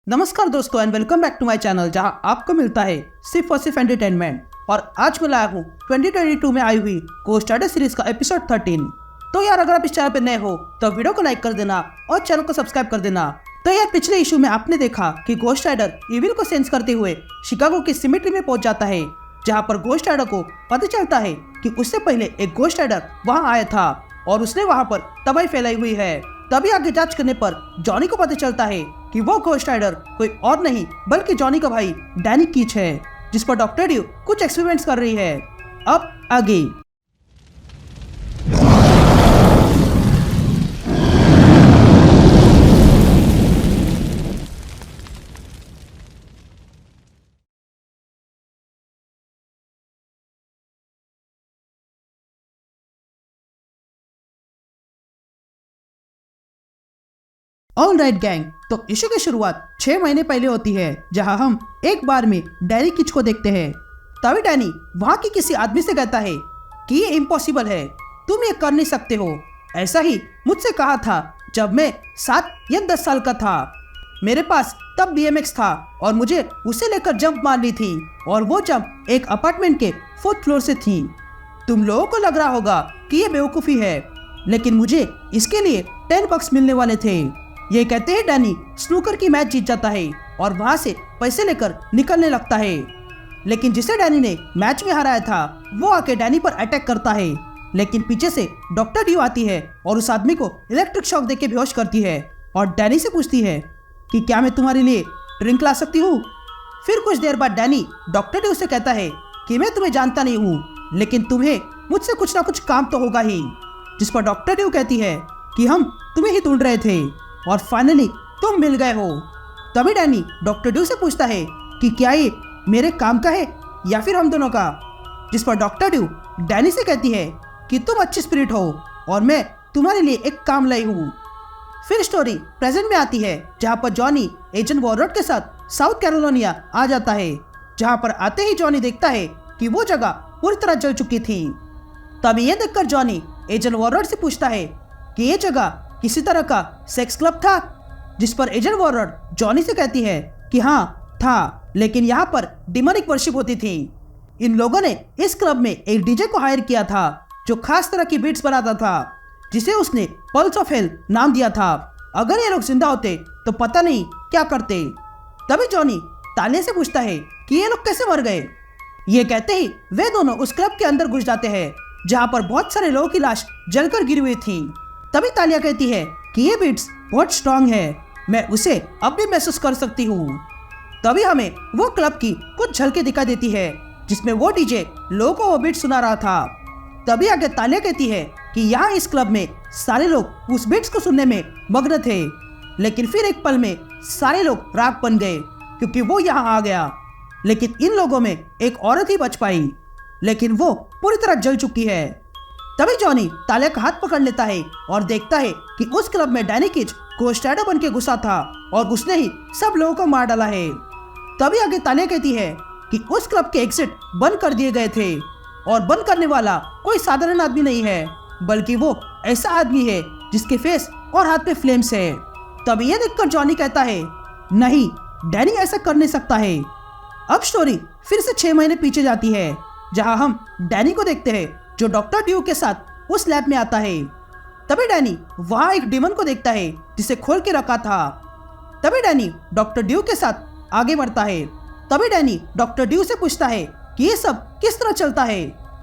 नमस्कार दोस्तों and welcome back to my channel जहां आपको मिलता है सिर्फ और सिर्फ एंटरटेनमेंट। और आज मैं लाया हूं 2022 में आई हुई घोस्ट राइडर सीरीज का एपिसोड 13। तो यार अगर आप इस चैनल पे नए हो तो वीडियो को लाइक कर देना और चैनल को सब्सक्राइब कर देना। तो यार पिछले इशू में आपने देखा कि घोस्ट राइडर इविल को सेंस करते हुए शिकागो की सिमेट्री में पहुंच जाता है, जहाँ पर घोस्ट राइडर को पता चलता है कि उससे पहले एक घोस्ट राइडर वहाँ आया था और उसने वहाँ पर तबाही फैलाई हुई है। तभी आगे जांच करने पर जॉनी को पता चलता है कि वो घोस्ट राइडर कोई और नहीं बल्कि जॉनी का भाई डैनी कीच है, जिस पर डॉक्टर ड्यू कुछ एक्सपेरिमेंट्स कर रही है। अब आगे ऑल राइट गैंग, तो इशू की शुरुआत 6 महीने पहले होती है, जहां हम एक बार में डैनी किच को देखते हैं। तभी डैनी वहां की किसी आदमी से कहता है कि ये इम्पॉसिबल है, तुम ये कर नहीं सकते हो। ऐसा ही मुझसे कहा था जब मैं 7 या 10 साल का था। मेरे पास तब BMX था और मुझे उसे लेकर जंप मारनी थी और वो जंप एक अपार्टमेंट के 4th फ्लोर से थी। तुम लोगों को लग रहा होगा कि ये बेवकूफ़ी है, लेकिन मुझे इसके लिए $10 मिलने वाले थे। ये कहते हैं डैनी स्नूकर की मैच जीत जाता है और वहां से पैसे लेकर निकलने लगता है। लेकिन जिसे डैनी ने मैच में हराया था वो आके डैनी पर अटैक करता है, लेकिन पीछे से डॉक्टर ड्यू आती है और उस आदमी को इलेक्ट्रिक शॉक देके बेहोश करती है और डैनी से पूछती है कि क्या मैं तुम्हारे लिए ड्रिंक ला सकती हूँ। फिर कुछ देर बाद डैनी डॉक्टर ड्यू से कहता है कि मैं तुम्हें जानता नहीं हूँ, लेकिन तुम्हें मुझसे कुछ ना कुछ काम तो होगा ही। जिस पर डॉक्टर ड्यू कहती है कि हम तुम्हें ही ढूंढ रहे थे और फाइनली तुम मिल गए हो। तभी डैनी डॉक्टर ड्यू से पूछता है कि क्या ये मेरे काम का है या फिर हम दोनों का। जिस पर डॉक्टर ड्यू डैनी से कहती है कि तुम अच्छी स्पिरिट हो और मैं तुम्हारे लिए एक काम लाई हूँ। फिर स्टोरी प्रेजेंट में आती है, जहाँ पर जॉनी एजेंट वॉरड के साथ साउथ कैरोलिना आ जाता है। जहाँ पर आते ही जॉनी देखता है कि वो जगह पूरी तरह जल चुकी थी। तभी ये देखकर जॉनी एजेंट वॉरड से पूछता है कि ये जगह किसी तरह का सेक्स क्लब था। जिस पर एजेंट वॉरड जॉनी से कहती है कि हाँ था, लेकिन यहाँ पर डिमोनिक वर्शिप होती थी। इन लोगों ने इस क्लब में एक डीजे को हायर किया था जो खास तरह की बीट्स बनाता था, जिसे उसने पल्स ऑफ हेल नाम दिया था। अगर ये लोग जिंदा होते तो पता नहीं क्या करते। तभी जॉनी तालिया से पूछता है कि ये लोग कैसे मर गए। ये कहते ही वे दोनों उस क्लब के अंदर घुस जाते हैं, जहाँ पर बहुत सारे लोगों की लाश जलकर गिरी हुई थी। तभी तालिया कहती है कि ये बीट्स बहुत स्ट्रांग है, मैं उसे अब भी महसूस कर सकती हूँ। तभी हमें वो क्लब की कुछ झलकें दिखा देती है, जिसमें वो डीजे लोगों को वो बीट सुना रहा था। तभी आगे तालिया कहती है कि यहाँ इस क्लब में सारे लोग उस बीट्स को सुनने में मग्न थे, लेकिन फिर एक पल में सारे लोग राख बन गए क्योंकि वो यहाँ आ गया। लेकिन इन लोगों में एक औरत ही बच पाई, लेकिन वो पूरी तरह जल चुकी है। तभी जॉनी तालिया का हाथ पकड़ लेता है और देखता है कि उस क्लब में डैनी किच घोस्ट राइडर बन के घुसा था और उसने ही सब लोगों को मार डाला है। तभी आगे तालिया कहती है कि उस क्लब के एग्जिट बंद कर दिए गए थे और बंद करने वाला कोई साधारण आदमी नहीं है, बल्कि वो ऐसा आदमी है जिसके फेस और हाथ में फ्लेम्स है। तभी ये देखकर जॉनी कहता है नहीं, डैनी ऐसा कर नहीं सकता है। अब स्टोरी फिर से 6 महीने पीछे जाती है, जहाँ हम डैनी को देखते हैं जो डॉक्टर ड्यू के साथ उस लैब में आता है। तभी डैनी वहां एक डीमन को देखता है जिसे खोल के रखा था। तभी डैनी डॉक्टर ड्यू के साथ आगे बढ़ता है। तभी डैनी डॉक्टर ड्यू से पूछता है कि ये सब किस तरह चलता है।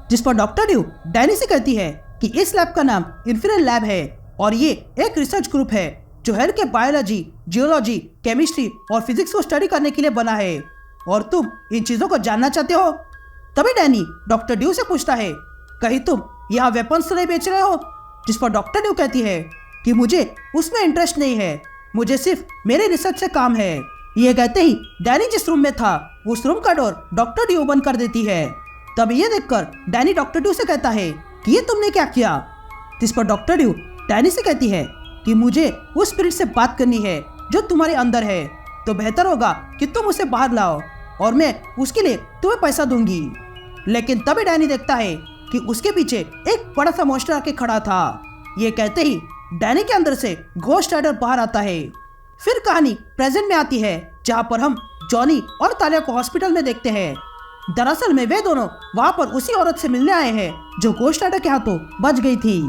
जिस पर डॉक्टर ड्यू डैनी से कहती है कि इस लैब का नाम इन्फिनिट लैब है और ये एक रिसर्च ग्रुप है जो हेल्थ के बायोलॉजी, जियोलॉजी, केमिस्ट्री और फिजिक्स को स्टडी करने के लिए बना है, और तुम इन चीजों को जानना चाहते हो। तभी डैनी डॉक्टर ड्यू से पूछता है कहीं तुम यहाँ वेपन्स तो नहीं बेच रहे हो। जिस पर डॉक्टर ड्यू कहती है कि मुझे उसमें इंटरेस्ट नहीं है, मुझे सिर्फ मेरे रिसर्च से काम है। ये कहते ही डैनी जिस रूम में था उस रूम का डोर डॉक्टर ड्यू बंद कर देती है। तब ये देखकर डैनी डॉक्टर ड्यू से कहता है कि ये तुमने क्या किया। जिस पर डॉक्टर ड्यू डैनी से कहती है कि मुझे उस स्पिरिट से बात करनी है जो तुम्हारे अंदर है, तो बेहतर होगा कि तुम उसे बाहर लाओ और मैं उसके लिए तुम्हें पैसा दूंगी। लेकिन तभी डैनी देखता है कि उसके पीछे एक बड़ा सा मॉन्स्टर आके खड़ा था। ये कहते ही डैनी के अंदर से घोस्ट राइडर बाहर आता है। फिर कहानी प्रेजेंट में आती है, जहाँ पर हम जॉनी और तालिया को हॉस्पिटल में देखते हैं। दरअसल में वे दोनों वहाँ पर उसी औरत से मिलने आए हैं जो घोस्ट राइडर के हाथों बच गई थी।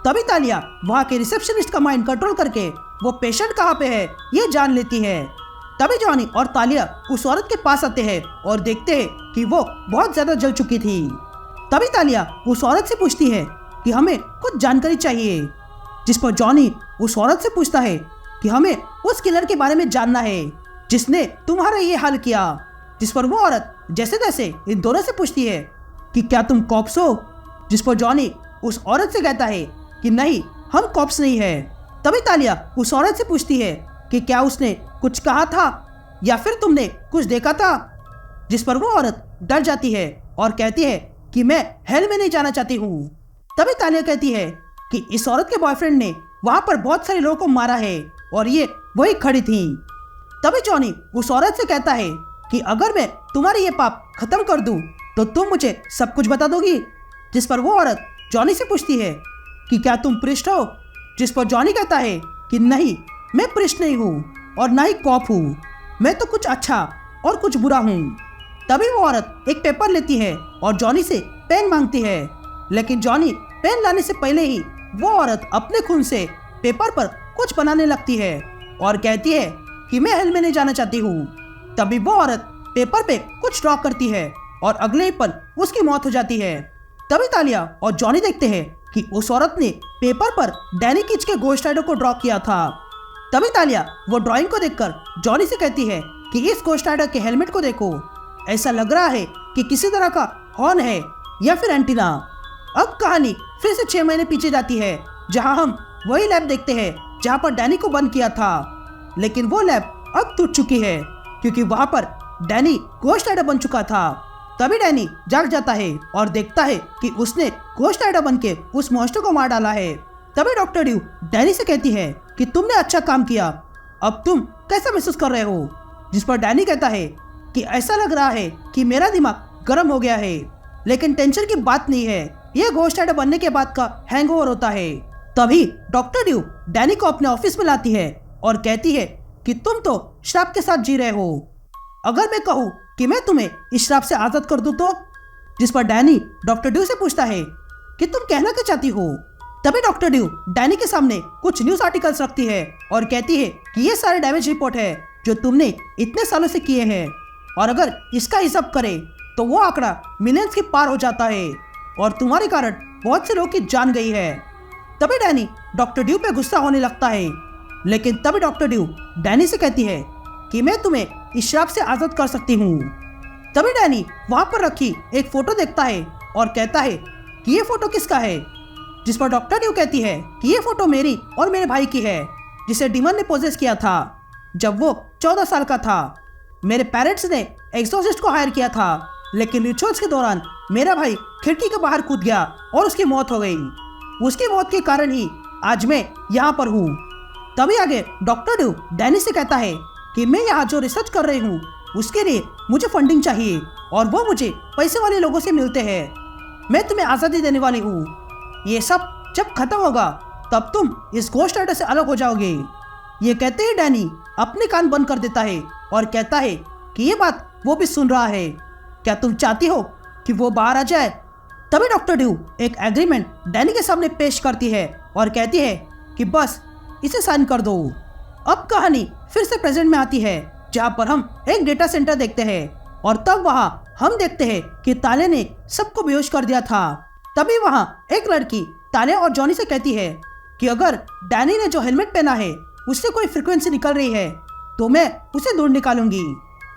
तभी तालिया वहाँ के रिसेप्शनिस्ट का माइंड कंट्रोल करके वो पेशेंट कहाँ पे है ये जान लेती है। तभी जॉनी और तालिया उस औरत के पास आते हैं और देखते हैं कि वो बहुत ज्यादा जल चुकी थी। तभी तालिया उस औरत से पूछती है कि हमें कुछ जानकारी चाहिए, जिस पर जॉनी उस औरत से पूछता है कि हमें उस किलर के बारे में जानना है जिसने तुम्हारा ये हाल किया। जिस पर वो औरत जैसे तैसे इन दोनों से पूछती है कि क्या तुम कॉप्स हो, जिस पर जॉनी उस औरत से कहता है कि नहीं, हम कॉप्स नहीं है। तभी तालिया उस औरत से पूछती है कि क्या उसने कुछ कहा था या फिर तुमने कुछ देखा था, जिस पर वो औरत डर जाती है और कहती है कि मैं हेल में नहीं जाना चाहती हूँ। तभी तालिया कहती है कि इस औरत के बॉयफ्रेंड ने वहां पर बहुत सारे लोगों को मारा है और ये वही खड़ी थी। तभी जॉनी उस औरत से कहता है कि अगर मैं तुम्हारे ये पाप खत्म कर दूं तो तुम मुझे सब कुछ बता दोगी, जिस पर वो औरत जॉनी से पूछती है कि क्या तुम प्रिस्ट हो, जिस पर जॉनी कहता है कि नहीं, मैं प्रिस्ट नहीं हूँ और ना ही कॉप हूँ, मैं तो कुछ अच्छा और कुछ बुरा हूँ। तभी वो औरत एक पेपर लेती है और जॉनी से पेन मांगती है, लेकिन जॉनी पेन लाने से पहले ही वो औरत अपने खून से पेपर पर कुछ बनाने लगती है और कहती है कि मैं हेल में नहीं जाना चाहती हूँ। तभी वो औरत पेपर पे कुछ ड्रॉ करती है और अगले ही पल उसकी मौत हो जाती है। तभी तालिया और जॉनी देखते हैं कि उस औरत ने पेपर पर डैनी कीच के घोस्ट राइडर को ड्रॉ किया था। तभी तालिया वो ड्राइंग को देखकर जॉनी से कहती है कि इस घोस्ट राइडर के हेलमेट को देखो, ऐसा लग रहा है कि किसी तरह का हॉर्न है या फिर एंटीना। अब कहानी फिर से 6 महीने पीछे जाती है, जहां हम वही लैब देखते हैं जहां पर डैनी को बंद किया था, लेकिन वो लैब अब टूट चुकी है क्योंकि वहां पर डैनी घोस्ट राइडर बन चुका था। तभी डैनी जाग जाता है और देखता है कि उसने घोस्ट राइडर बन के उस मॉन्स्टर को मार डाला है। तभी डॉक्टर ड्यू डैनी से कहती है कि तुमने अच्छा काम किया, अब तुम कैसा महसूस कर रहे हो, जिस पर डैनी कहता है कि ऐसा लग रहा है कि मेरा दिमाग गर्म हो गया है, लेकिन टेंशन की बात नहीं है, ये घोस्ट राइडर बनने के बाद का हैंगओवर होता है। तभी डॉक्टर ड्यू डैनी को अपने ऑफिस में लाती है और कहती है कि तुम तो श्राप के साथ जी रहे हो, अगर मैं कहूँ कि मैं तुम्हें इस श्राप से आजाद कर दूं तो, जिस पर डैनी डॉक्टर ड्यू से पूछता है कि तुम कहना क्या चाहती हो। तभी डॉक्टर ड्यू डैनी के सामने कुछ न्यूज आर्टिकल्स रखती है और कहती है कि ये सारे डैमेज रिपोर्ट है जो तुमने इतने सालों से किए हैं, और अगर इसका हिसाब करें तो वो आंकड़ा मिलियंस के पार हो जाता है और तुम्हारे कारण बहुत से लोगों की जान गई है। तभी डैनी डॉक्टर ड्यू पे गुस्सा होने लगता है, लेकिन तभी डॉक्टर ड्यू डैनी से कहती है कि मैं तुम्हें इस श्राप से आजाद कर सकती हूँ। तभी डैनी वहां पर रखी एक फोटो देखता है और कहता है कि ये फोटो किसका है, जिस पर डॉक्टर ड्यू कहती है कि ये फोटो मेरी और मेरे भाई की है, जिसे डीमन ने पोजेस किया था जब वो 14 साल का था। मेरे पेरेंट्स ने एक्सोर्सिस्ट को हायर किया था, लेकिन रिचुअल्स के दौरान मेरा भाई खिड़की के बाहर कूद गया और उसकी मौत हो गई। उसकी मौत के कारण ही आज मैं यहाँ पर हूँ। तभी आगे डॉक्टर ड्यू डैनी से कहता है कि मैं यहाँ जो रिसर्च कर रही हूँ उसके लिए मुझे फंडिंग चाहिए और वो मुझे पैसे वाले लोगों से मिलते हैं। मैं तुम्हें आज़ादी देने वाली हूँ, ये सब जब खत्म होगा तब तुम इस घोस्ट राइडर से अलग हो जाओगे। ये कहते ही डैनी अपने कान बंद कर देता है और कहता है कि ये बात वो भी सुन रहा है, क्या तुम चाहती हो कि वो बाहर आ जाए। तभी डॉक्टर ड्यू एक एग्रीमेंट डैनी के सामने पेश करती है और कहती है कि बस इसे साइन कर दो। अब कहानी फिर से प्रेजेंट में आती है, जहां पर हम एक डेटा सेंटर देखते हैं और तब वहां हम देखते हैं कि ताले ने सबको बेहोश कर दिया था। तभी वहां एक लड़की ताले और जॉनी से कहती है कि अगर डैनी ने जो हेलमेट पहना है उससे कोई फ्रिक्वेंसी निकल रही है तो मैं उसे ढूंढ निकालूंगी।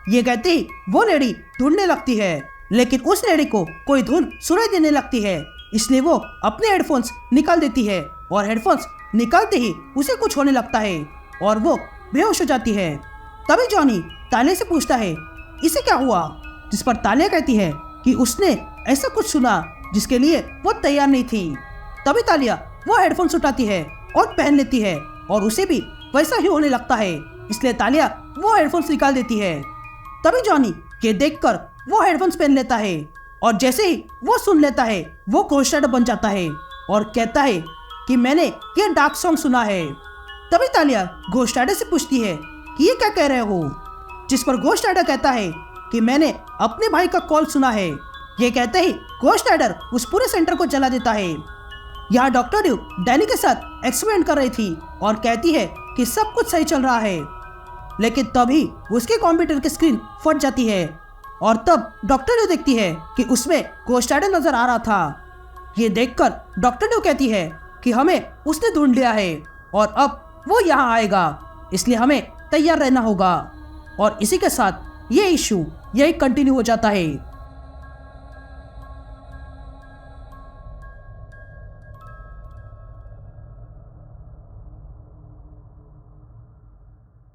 ये कहते ही वो लेडी ढूंढने लगती है, लेकिन उस लेडी को कोई धुन सुनाई देने लगती है, इसलिए वो अपने हेडफोन्स निकाल देती है और हेडफोन्स निकालते ही उसे कुछ होने लगता है और वो बेहोश हो जाती है। तभी जॉनी ताले से पूछता है इसे क्या हुआ, जिस पर तालिया कहती है कि उसने ऐसा कुछ सुना जिसके लिए वो तैयार नहीं थी। तभी तालिया वो हेडफोन्स उठाती है और पहन लेती है और उसे भी वैसा ही होने लगता है, इसलिए तालिया वो हेडफोन्स निकाल देती है। तभी जॉनी ये देखकर वो हेडफोन्स पहन लेता है और जैसे ही वो सुन लेता है वो घोस्ट राइडर बन जाता है और कहता है कि मैंने ये डार्क सॉन्ग सुना है। तभी तालिया घोस्ट राइडर से पूछती है कि ये क्या कह रहे हो, जिस पर गोस्ट राइडर कहता है कि मैंने अपने भाई का कॉल सुना है। ये कहते ही गोस्ट राइडर उस पूरे सेंटर को जला देता है। यहाँ डॉक्टर ड्यू डैनी के साथ एक्सपेरिमेंट कर रही थी और कहती है कि सब कुछ सही चल रहा है, लेकिन तभी उसके कंप्यूटर की स्क्रीन फट जाती है और तब डॉक्टर ड्यू देखती है कि उसमें गोस्ट राइडर नजर आ रहा था। ये देखकर डॉक्टर ड्यू कहती है कि हमें उसने ढूंढ लिया है और अब वो यहाँ आएगा, इसलिए हमें तैयार रहना होगा। और इसी के साथ ये इशू यही कंटिन्यू हो जाता है।